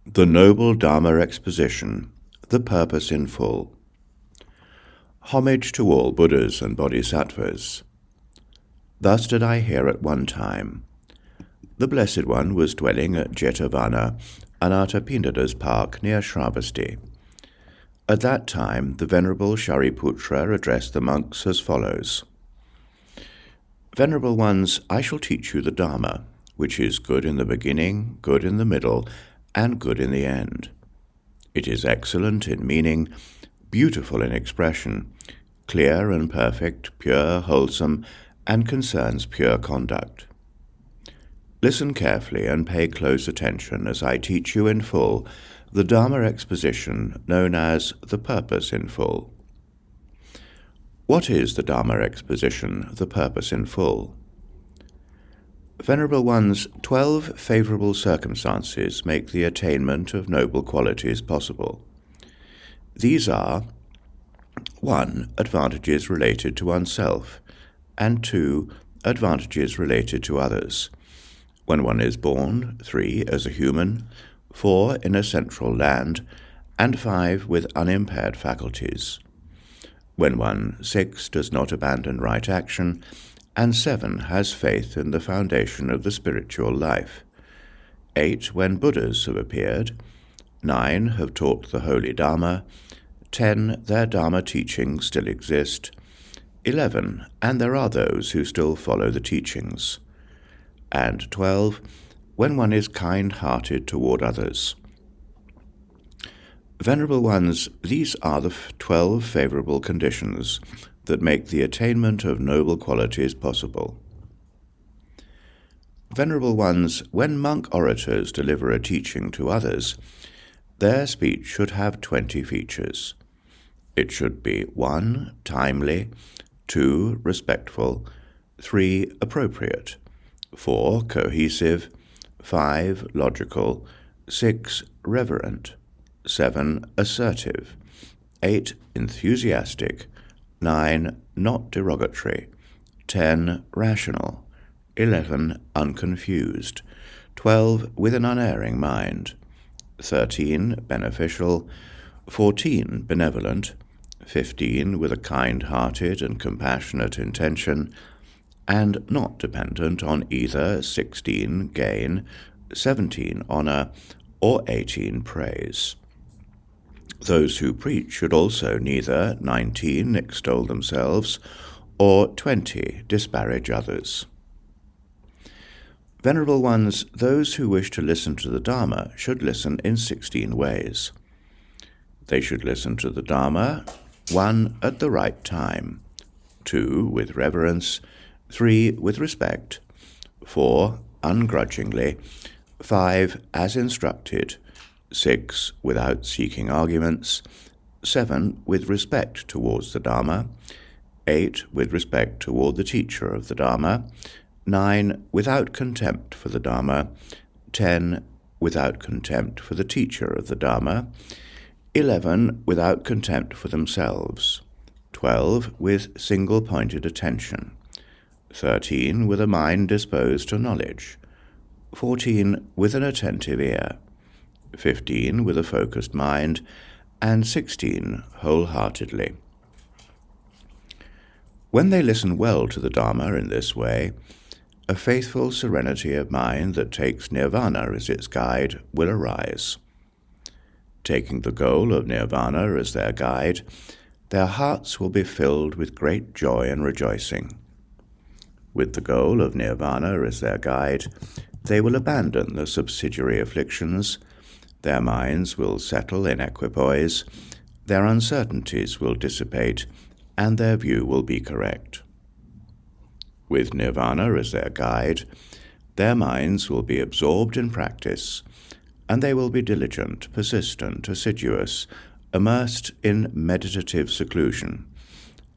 The Noble Dharma Exposition, The Purpose in Full. Homage to all Buddhas and Bodhisattvas. Thus did I hear at one time. The Blessed One was dwelling at Jetavana, Anathapindada's park near Shravasti. At that time the Venerable Śāriputra addressed the monks as follows. Venerable ones, I shall teach you the Dharma, which is good in the beginning, good in the middle, and good in the end. It is excellent in meaning, beautiful in expression, clear and perfect, pure, wholesome, and concerns pure conduct. Listen carefully and pay close attention as I teach you in full the Dharma exposition known as the Purpose in Full. What is the Dharma exposition, the Purpose in Full? Venerable ones, 12 favourable circumstances make the attainment of noble qualities possible. These are 1. Advantages related to oneself, and 2. Advantages related to others. When one is born, 3. As a human, 4. In a central land, and 5. With unimpaired faculties. When one, 6. Does not abandon right action, and 7. Has faith in the foundation of the spiritual life. 8. When Buddhas have appeared. 9. Have taught the holy Dharma. 10. Their Dharma teachings still exist. 11. And there are those who still follow the teachings. And 12. When one is kind-hearted toward others. Venerable ones, these are the 12 favourable conditions that make the attainment of noble qualities possible. Venerable ones, when monk orators deliver a teaching to others, their speech should have 20 features. It should be 1. Timely, 2. Respectful, 3. Appropriate, 4. Cohesive, 5. Logical, 6. Reverent, 7. Assertive, 8. Enthusiastic, 9. Not derogatory, 10. Rational, 11. Unconfused, 12. With an unerring mind, 13. Beneficial, 14. Benevolent, 15. With a kind-hearted and compassionate intention, and not dependent on either 16. Gain, 17. Honour, or 18. Praise. Those who preach should also neither 19. Extol themselves, or 20. Disparage others. Venerable ones, those who wish to listen to the Dharma should listen in 16 ways. They should listen to the Dharma, 1. At the right time, 2. With reverence, 3. With respect, 4. Ungrudgingly, 5. As instructed, 6. Without seeking arguments, 7. With respect towards the Dharma, 8. With respect toward the teacher of the Dharma, 9. Without contempt for the Dharma, 10. Without contempt for the teacher of the Dharma, 11. Without contempt for themselves, 12. With single-pointed attention, 13. With a mind disposed to knowledge, 14. With an attentive ear, 15. With a focused mind, and 16. Wholeheartedly. When they listen well to the Dharma in this way, a faithful serenity of mind that takes nirvana as its guide will arise. Taking the goal of nirvana as their guide, their hearts will be filled with great joy and rejoicing. With the goal of nirvana as their guide, they will abandon the subsidiary afflictions, their minds will settle in equipoise, their uncertainties will dissipate, and their view will be correct. With nirvana as their guide, their minds will be absorbed in practice, and they will be diligent, persistent, assiduous, immersed in meditative seclusion,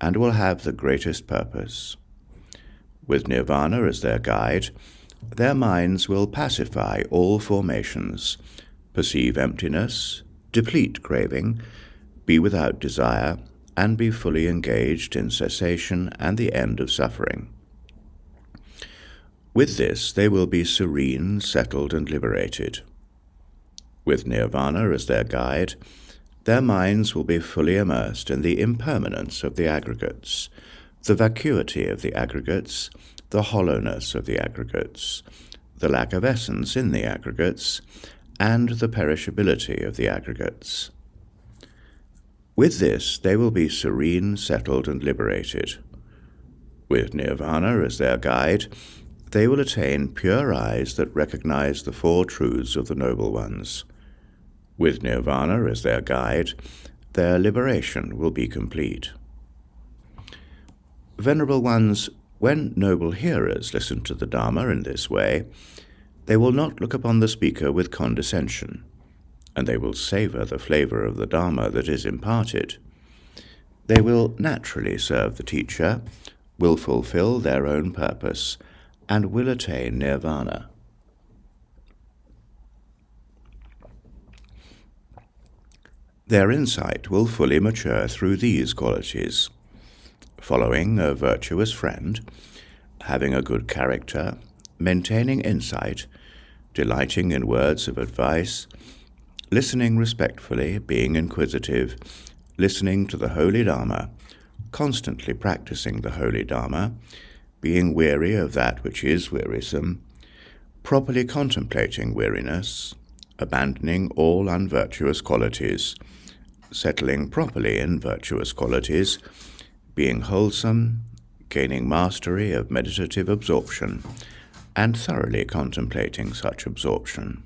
and will have the greatest purpose. With nirvana as their guide, their minds will pacify all formations, perceive emptiness, deplete craving, be without desire, and be fully engaged in cessation and the end of suffering. With this they will be serene, settled, and liberated. With nirvana as their guide, their minds will be fully immersed in the impermanence of the aggregates, the vacuity of the aggregates, the hollowness of the aggregates, the lack of essence in the aggregates, and the perishability of the aggregates. With this, they will be serene, settled, and liberated. With nirvana as their guide, they will attain pure eyes that recognize the four truths of the Noble Ones. With nirvana as their guide, their liberation will be complete. Venerable Ones, when noble hearers listen to the Dharma in this way, they will not look upon the speaker with condescension, and they will savor the flavor of the Dharma that is imparted. They will naturally serve the teacher, will fulfill their own purpose, and will attain nirvana. Their insight will fully mature through these qualities: following a virtuous friend, having a good character, maintaining insight, delighting in words of advice, listening respectfully, being inquisitive, listening to the Holy Dharma, constantly practicing the Holy Dharma, being weary of that which is wearisome, properly contemplating weariness, abandoning all unvirtuous qualities, settling properly in virtuous qualities, being wholesome, gaining mastery of meditative absorption, and thoroughly contemplating such absorption.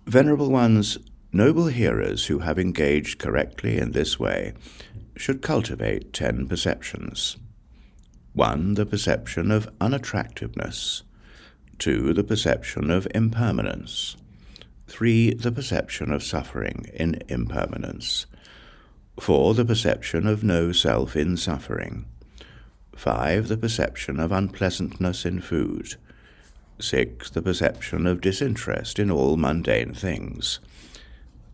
Venerable Ones, noble hearers who have engaged correctly in this way should cultivate 10 perceptions. 1. The perception of unattractiveness. 2. The perception of impermanence. 3. The perception of suffering in impermanence. 4. The perception of no self in suffering. 5. The perception of unpleasantness in food. 6. The perception of disinterest in all mundane things.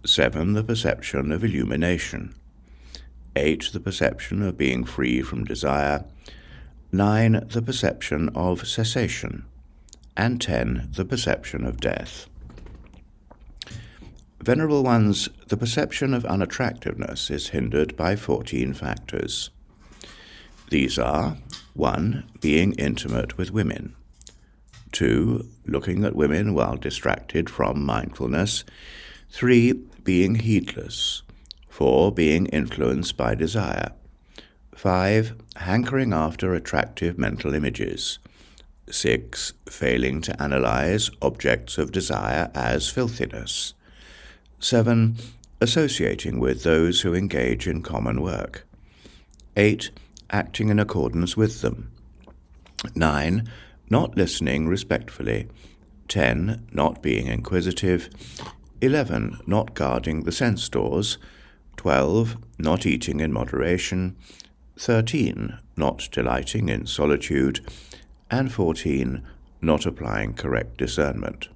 7. The perception of illumination. 8. The perception of being free from desire. 9. The perception of cessation. And 10. The perception of death. Venerable Ones, the perception of unattractiveness is hindered by 14 factors. These are: 1. Being intimate with women. 2. Looking at women while distracted from mindfulness. 3. Being heedless. 4. Being influenced by desire. 5. Hankering after attractive mental images. 6. Failing to analyze objects of desire as filthiness. 7. Associating with those who engage in common work. 8. Acting in accordance with them. 9. Not listening respectfully. 10. Not being inquisitive. 11. Not guarding the sense doors. 12. Not eating in moderation. 13. Not delighting in solitude. And 14. Not applying correct discernment.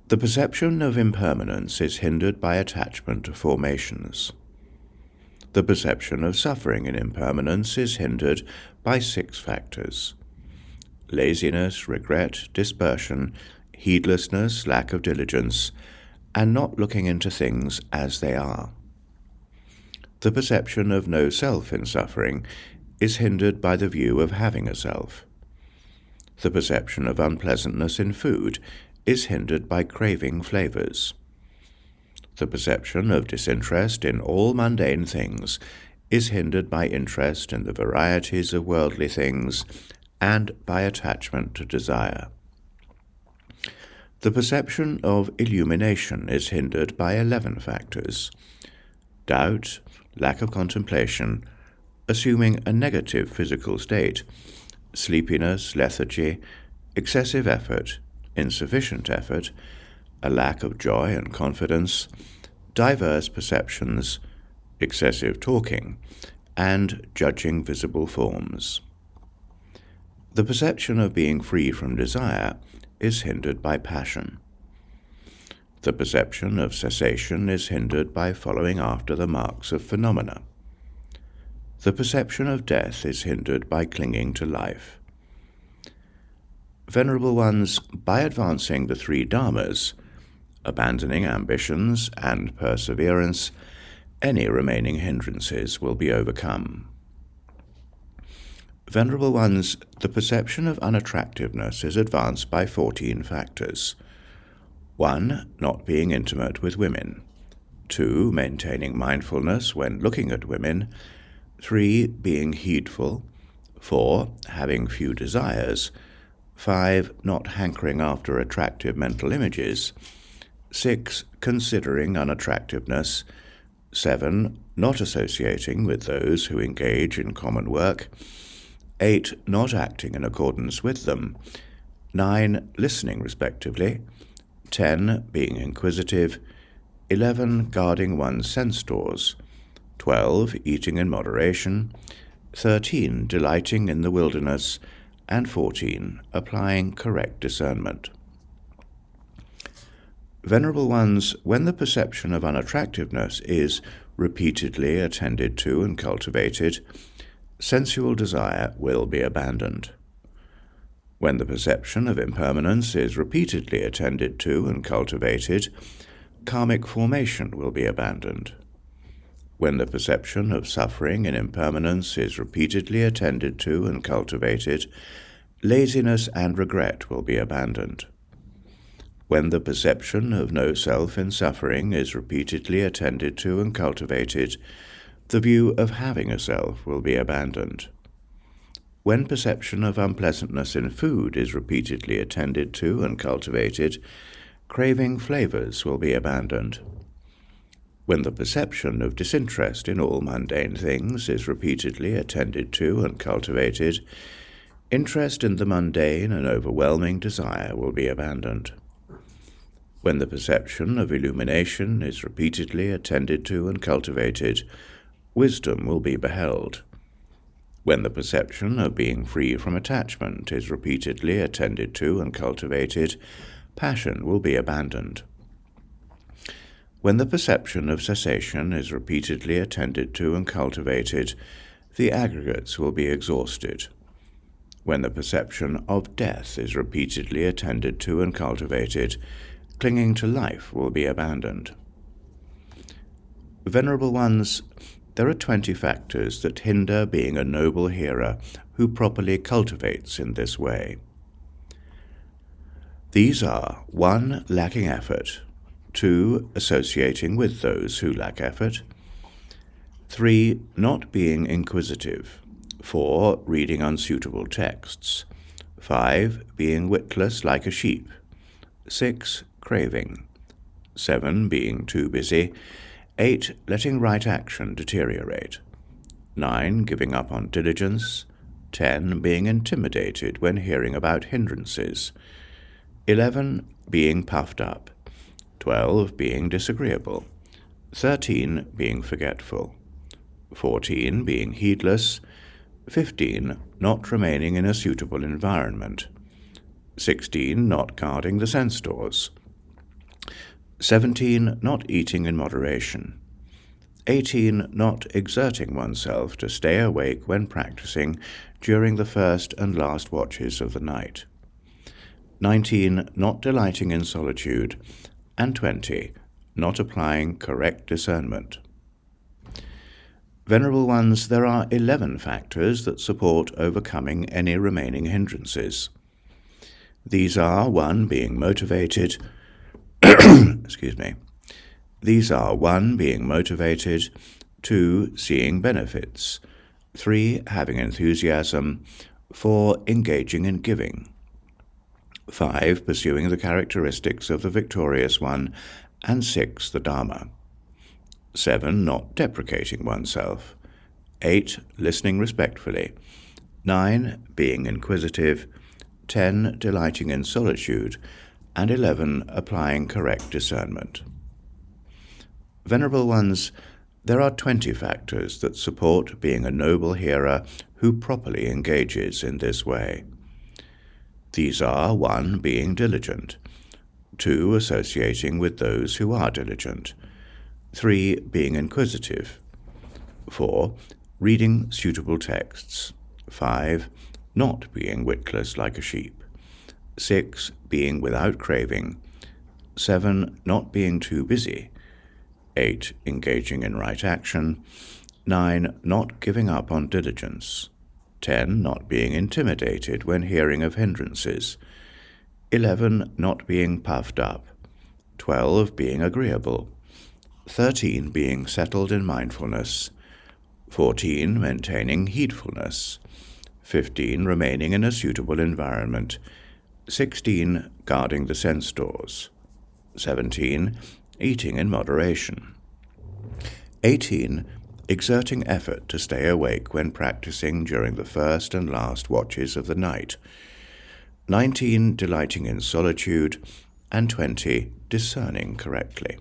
The perception of impermanence is hindered by attachment to formations. The perception of suffering in impermanence is hindered by 6 factors: laziness, regret, dispersion, heedlessness, lack of diligence, and not looking into things as they are. The perception of no self in suffering is hindered by the view of having a self. The perception of unpleasantness in food is hindered by craving flavors. The perception of disinterest in all mundane things is hindered by interest in the varieties of worldly things and by attachment to desire. The perception of illumination is hindered by 11 factors: doubt, lack of contemplation, assuming a negative physical state, sleepiness, lethargy, excessive effort, insufficient effort, a lack of joy and confidence, diverse perceptions, excessive talking, and judging visible forms. The perception of being free from desire is hindered by passion. The perception of cessation is hindered by following after the marks of phenomena. The perception of death is hindered by clinging to life. Venerable Ones, by advancing the 3 Dharmas, abandoning ambitions and perseverance, any remaining hindrances will be overcome. Venerable Ones, the perception of unattractiveness is advanced by 14 factors. 1. Not being intimate with women. 2. Maintaining mindfulness when looking at women. 3. Being heedful. 4. Having few desires. 5. Not hankering after attractive mental images. 6. Considering unattractiveness. 7. Not associating with those who engage in common work. 8. Not acting in accordance with them. 9. Listening respectively. 10. Being inquisitive. 11. Guarding one's sense doors. 12. Eating in moderation. 13. Delighting in the wilderness. And 14. Applying correct discernment. Venerable Ones, when the perception of unattractiveness is repeatedly attended to and cultivated, sensual desire will be abandoned. When the perception of impermanence is repeatedly attended to and cultivated, karmic formation will be abandoned. When the perception of suffering and impermanence is repeatedly attended to and cultivated, laziness and regret will be abandoned. When the perception of no self in suffering is repeatedly attended to and cultivated, the view of having a self will be abandoned. When perception of unpleasantness in food is repeatedly attended to and cultivated, craving flavors will be abandoned. When the perception of disinterest in all mundane things is repeatedly attended to and cultivated, interest in the mundane and overwhelming desire will be abandoned. When the perception of illumination is repeatedly attended to and cultivated, wisdom will be beheld. When the perception of being free from attachment is repeatedly attended to and cultivated, passion will be abandoned. When the perception of cessation is repeatedly attended to and cultivated, the aggregates will be exhausted. When the perception of death is repeatedly attended to and cultivated, clinging to life will be abandoned. Venerable Ones, there are 20 factors that hinder being a noble hearer who properly cultivates in this way. These are 1. Lacking effort. 2. Associating with those who lack effort. 3. Not being inquisitive. 4. Reading unsuitable texts. 5. Being witless like a sheep. 6. Craving. 7. Being too busy. 8. Letting right action deteriorate. 9. Giving up on diligence. 10. Being intimidated when hearing about hindrances. 11. Being puffed up. 12. Being disagreeable. 13. Being forgetful. 14. Being heedless. 15. Not remaining in a suitable environment. 16. Not guarding the sense doors. 17. Not eating in moderation. 18. Not exerting oneself to stay awake when practicing during the first and last watches of the night. 19. Not delighting in solitude. And 20. Not applying correct discernment. Venerable Ones, there are 11 factors that support overcoming any remaining hindrances. These are 1. Being motivated. These are 1. Being motivated. 2. Seeing benefits. 3. Having enthusiasm. 4. Engaging in giving. 5. Pursuing the characteristics of the victorious one. And 6. The Dharma. 7. Not deprecating oneself. 8. Listening respectfully. 9. Being inquisitive. 10. Delighting in solitude. And 11. Applying correct discernment. Venerable Ones, there are 20 factors that support being a noble hearer who properly engages in this way. These are 1. Being diligent. 2. Associating with those who are diligent. 3. Being inquisitive. 4. Reading suitable texts. 5. Not being witless like a sheep. 6. Being without craving. 7. Not being too busy. 8. Engaging in right action. 9. Not giving up on diligence. 10. Not being intimidated when hearing of hindrances. 11. Not being puffed up. 12. Being agreeable. 13. Being settled in mindfulness. 14. Maintaining heedfulness. 15. Remaining in a suitable environment. 16. Guarding the sense doors. 17. Eating in moderation. 18. Exerting effort to stay awake when practicing during the first and last watches of the night. 19. Delighting in solitude. And 20. Discerning correctly.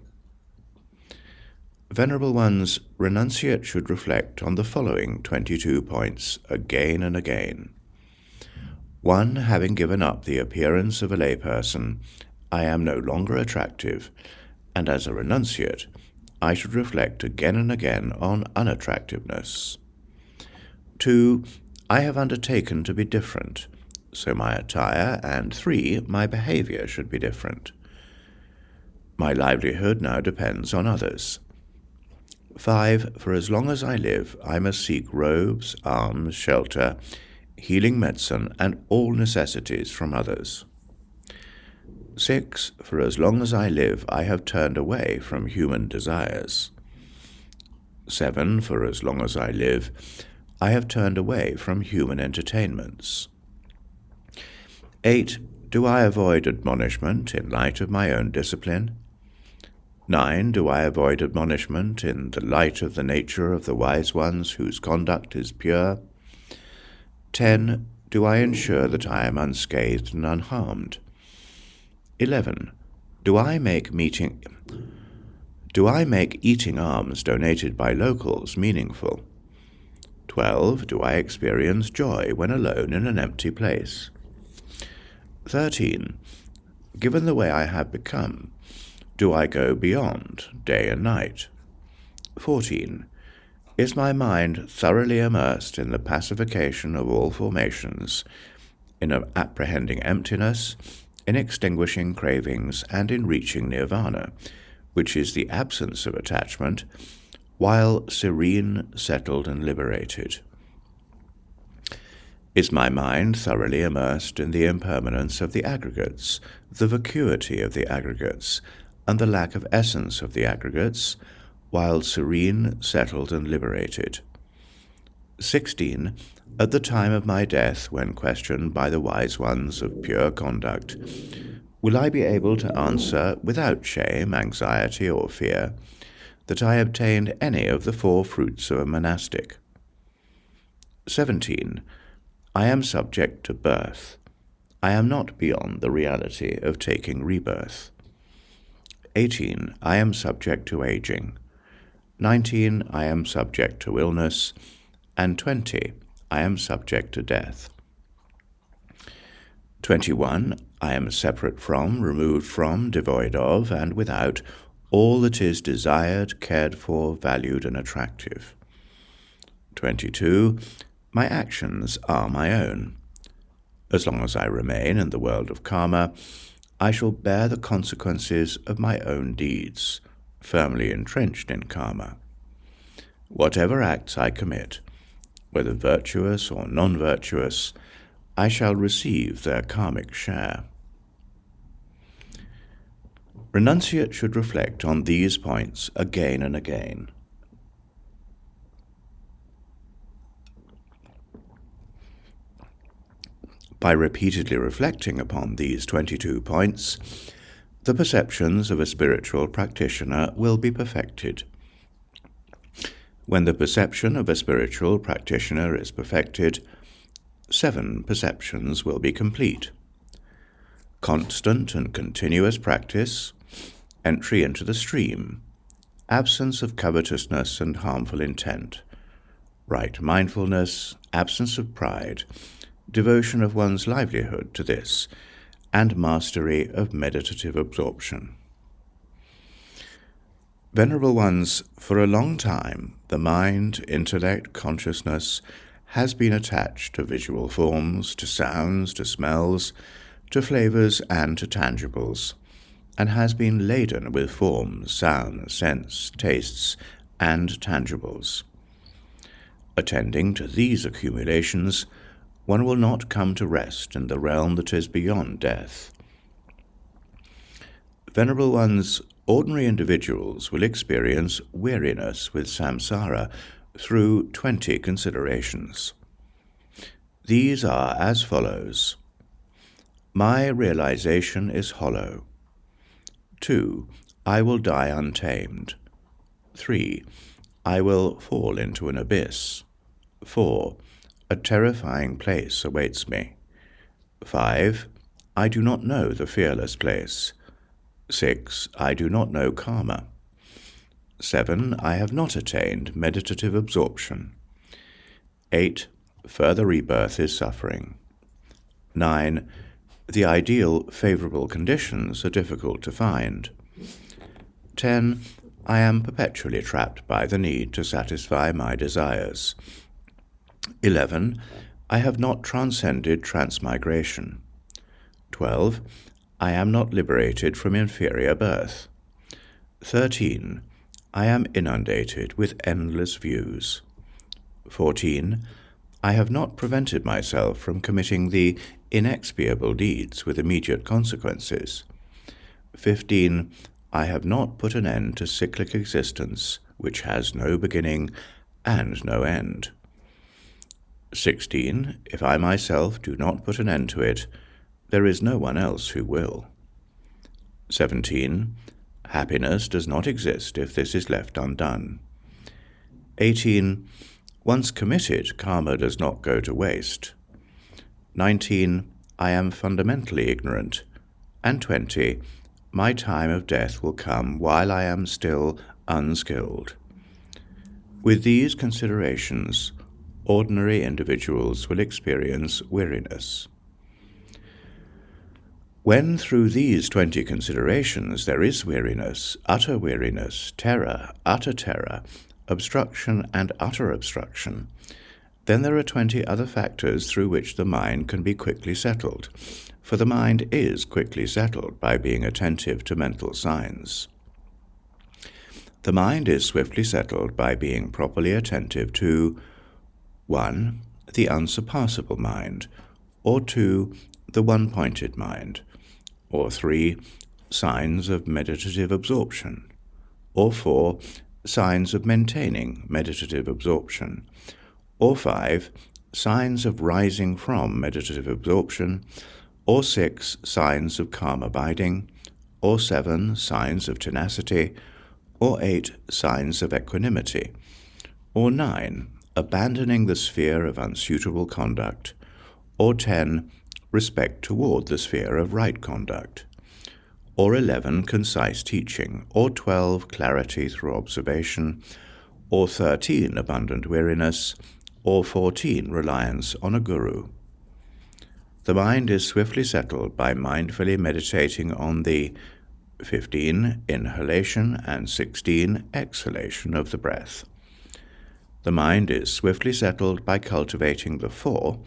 Venerable Ones, renunciate should reflect on the following 22 points again and again. 1. Having given up the appearance of a layperson, I am no longer attractive, and as a renunciate, I should reflect again and again on unattractiveness. 2. I have undertaken to be different, so my attire, and 3. My behavior should be different. My livelihood now depends on others. 5. For as long as I live, I must seek robes, alms, shelter, healing medicine, and all necessities from others. 6. For as long as I live, I have turned away from human desires. 7. For as long as I live, I have turned away from human entertainments. 8. Do I avoid admonishment in light of my own discipline? 9. Do I avoid admonishment in the light of the nature of the wise ones whose conduct is pure? 10. Do I ensure that I am unscathed and unharmed? 11. Do I make eating alms donated by locals meaningful? 12. Do I experience joy when alone in an empty place? 13. Given the way I have become, do I go beyond day and night? 14. Is my mind thoroughly immersed in the pacification of all formations, in apprehending emptiness, in extinguishing cravings, and in reaching nirvana, which is the absence of attachment, while serene, settled, and liberated? Is my mind thoroughly immersed in the impermanence of the aggregates, the vacuity of the aggregates, and the lack of essence of the aggregates, while serene, settled, and liberated? 16. At the time of my death, when questioned by the wise ones of pure conduct, will I be able to answer without shame, anxiety, or fear that I obtained any of the 4 fruits of a monastic? 17. I am subject to birth. I am not beyond the reality of taking rebirth. 18. I am subject to aging. 19. I am subject to illness. And 20. I am subject to death. 21. I am separate from, removed from, devoid of, and without all that is desired, cared for, valued, and attractive. 22. My actions are my own. As long as I remain in the world of karma, I shall bear the consequences of my own deeds, firmly entrenched in karma. Whatever acts I commit, whether virtuous or non-virtuous, I shall receive their karmic share. Renunciate should reflect on these points again and again. By repeatedly reflecting upon these 22 points, the perceptions of a spiritual practitioner will be perfected. When the perception of a spiritual practitioner is perfected, 7 perceptions will be complete: constant and continuous practice, entry into the stream, absence of covetousness and harmful intent, right mindfulness, absence of pride, devotion of one's livelihood to this, and mastery of meditative absorption. Venerable Ones, for a long time, the mind, intellect, consciousness has been attached to visual forms, to sounds, to smells, to flavors and to tangibles, and has been laden with forms, sounds, scents, tastes, and tangibles. Attending to these accumulations, one will not come to rest in the realm that is beyond death. Venerable ones, ordinary individuals will experience weariness with samsara through 20 considerations. These are as follows. My realization is hollow. 2. I will die untamed. 3. I will fall into an abyss. 4. A terrifying place awaits me. 5. I do not know the fearless place. 6. I do not know karma. 7. I have not attained meditative absorption. 8. Further rebirth is suffering. 9. The ideal favorable conditions are difficult to find. 10. I am perpetually trapped by the need to satisfy my desires. 11. I have not transcended transmigration. 12. I am not liberated from inferior birth. 13. I am inundated with endless views. 14. I have not prevented myself from committing the inexpiable deeds with immediate consequences. 15. I have not put an end to cyclic existence, which has no beginning and no end. 16. If I myself do not put an end to it, there is no one else who will. 17. Happiness does not exist if this is left undone. 18. Once committed, karma does not go to waste. 19. I am fundamentally ignorant. And 20. My time of death will come while I am still unskilled. With these considerations, ordinary individuals will experience weariness. When through these 20 considerations there is weariness, terror, utter terror, obstruction, and utter obstruction, then there are 20 other factors through which the mind can be quickly settled, for the mind is quickly settled by being attentive to mental signs. The mind is swiftly settled by being properly attentive to 1. The unsurpassable mind, or 2. The one-pointed mind, or 3. Signs of meditative absorption, or 4. Signs of maintaining meditative absorption, or 5. Signs of rising from meditative absorption, or 6. Signs of calm abiding, or 7. Signs of tenacity, or 8. Signs of equanimity, or 9. Abandoning the sphere of unsuitable conduct, or 10. Respect toward the sphere of right conduct, or 11. Concise teaching, or 12. Clarity through observation, or 13. Abundant weariness, or 14. Reliance on a guru. The mind is swiftly settled by mindfully meditating on the 15. Inhalation and 16. Exhalation of the breath. The mind is swiftly settled by cultivating the 4,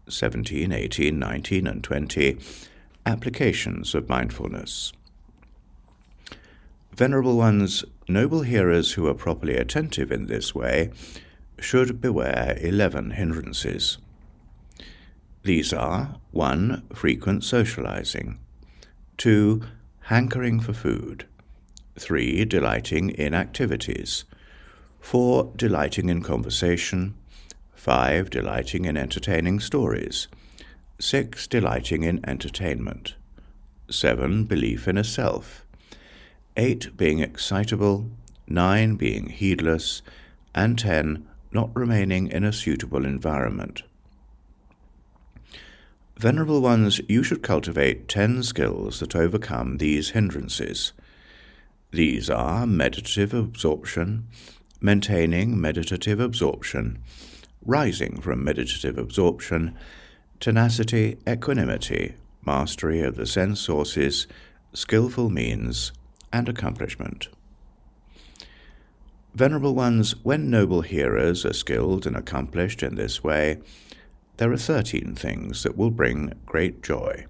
17, 18, 19, and 20 applications of mindfulness. Venerable ones, noble hearers who are properly attentive in this way should beware 11 hindrances. These are 1. Frequent socializing, 2. Hankering for food, 3. Delighting in activities, 4. Delighting in conversation, 5. Delighting in entertaining stories, 6. Delighting in entertainment, 7. Belief in a self, 8. Being excitable, 9. Being heedless, and 10. Not remaining in a suitable environment. Venerable ones, you should cultivate 10 skills that overcome these hindrances. These are meditative absorption, maintaining meditative absorption, rising from meditative absorption, tenacity, equanimity, mastery of the sense sources, skillful means, and accomplishment. Venerable ones, when noble hearers are skilled and accomplished in this way, there are 13 things that will bring great joy.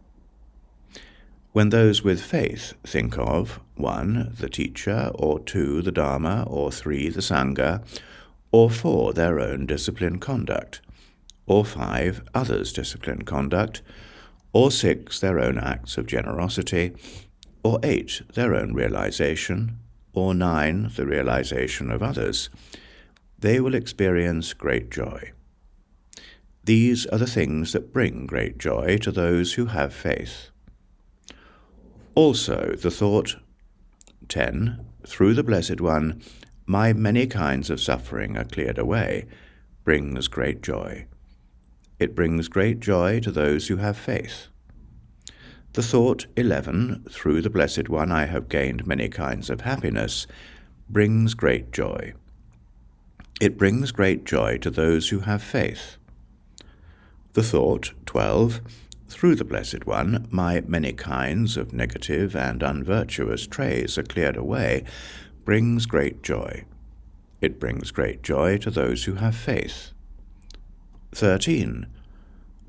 When those with faith think of 1. The teacher, or 2. The Dharma, or 3. The Sangha, or 4. Their own disciplined conduct, or 5. Others' disciplined conduct, or 6. Their own acts of generosity, or 8. Their own realization, or 9. The realization of others, they will experience great joy. These are the things that bring great joy to those who have faith. Also, the thought, 10. Through the Blessed One, my many kinds of suffering are cleared away, brings great joy. It brings great joy to those who have faith. The thought, 11. Through the Blessed One I have gained many kinds of happiness, brings great joy. It brings great joy to those who have faith. The thought, 12. Through the Blessed One, my many kinds of negative and unvirtuous traits are cleared away, brings great joy. It brings great joy to those who have faith. 13.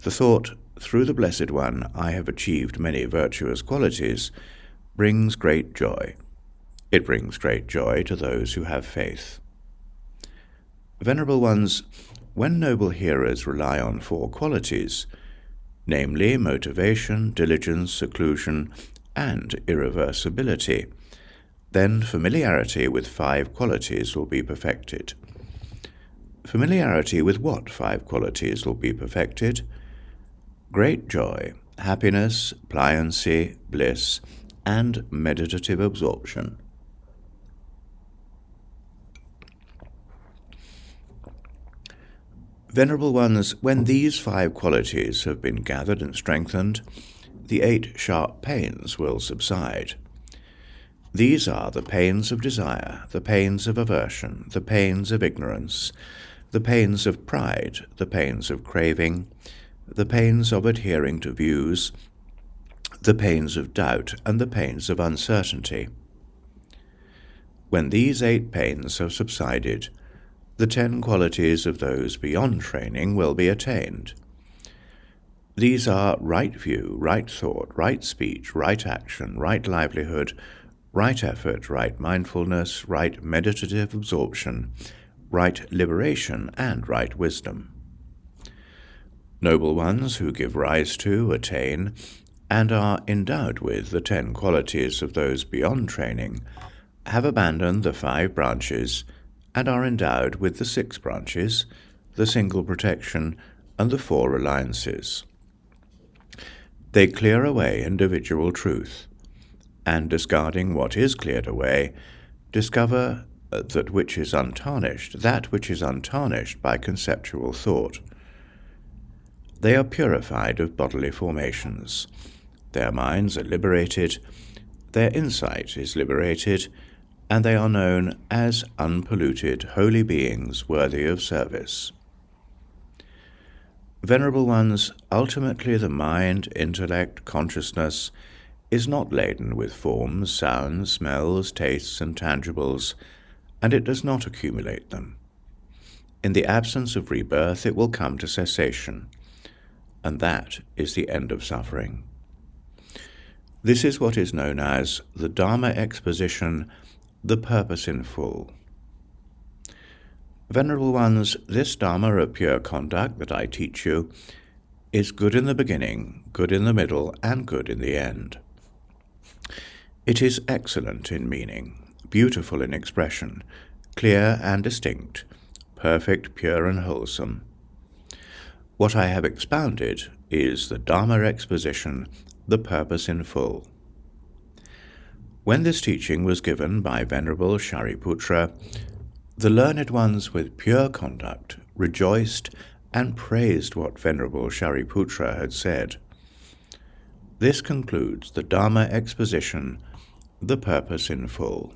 The thought, through the Blessed One, I have achieved many virtuous qualities, brings great joy. It brings great joy to those who have faith. Venerable Ones, when noble hearers rely on 4 qualities, namely motivation, diligence, seclusion, and irreversibility, then familiarity with 5 qualities will be perfected. Familiarity with what 5 qualities will be perfected? Great joy, happiness, pliancy, bliss, and meditative absorption. Venerable Ones, when these 5 qualities have been gathered and strengthened, the 8 sharp pains will subside. These are the pains of desire, the pains of aversion, the pains of ignorance, the pains of pride, the pains of craving, the pains of adhering to views, the pains of doubt, and the pains of uncertainty. When these 8 pains have subsided, the 10 qualities of those beyond training will be attained. These are right view, right thought, right speech, right action, right livelihood, right effort, right mindfulness, right meditative absorption, right liberation, and right wisdom. Noble ones who give rise to, attain, and are endowed with the 10 qualities of those beyond training have abandoned the 5 branches and are endowed with the 6 branches, the single protection, and the 4 reliances. They clear away individual truth, and discarding what is cleared away, discover that which is untarnished by conceptual thought. They are purified of bodily formations. Their minds are liberated, their insight is liberated, and they are known as unpolluted, holy beings worthy of service. Venerable Ones, ultimately the mind, intellect, consciousness is not laden with forms, sounds, smells, tastes, and tangibles, and it does not accumulate them. In the absence of rebirth it will come to cessation, and that is the end of suffering. This is what is known as the Dharma Exposition, the purpose in full. Venerable Ones, this Dharma of pure conduct that I teach you is good in the beginning, good in the middle, and good in the end. It is excellent in meaning, beautiful in expression, clear and distinct, perfect, pure, and wholesome. What I have expounded is the Dharma Exposition, the purpose in full. When this teaching was given by Venerable Śāriputra, the learned ones with pure conduct rejoiced and praised what Venerable Śāriputra had said. This concludes the Dharma Exposition, the purpose in full.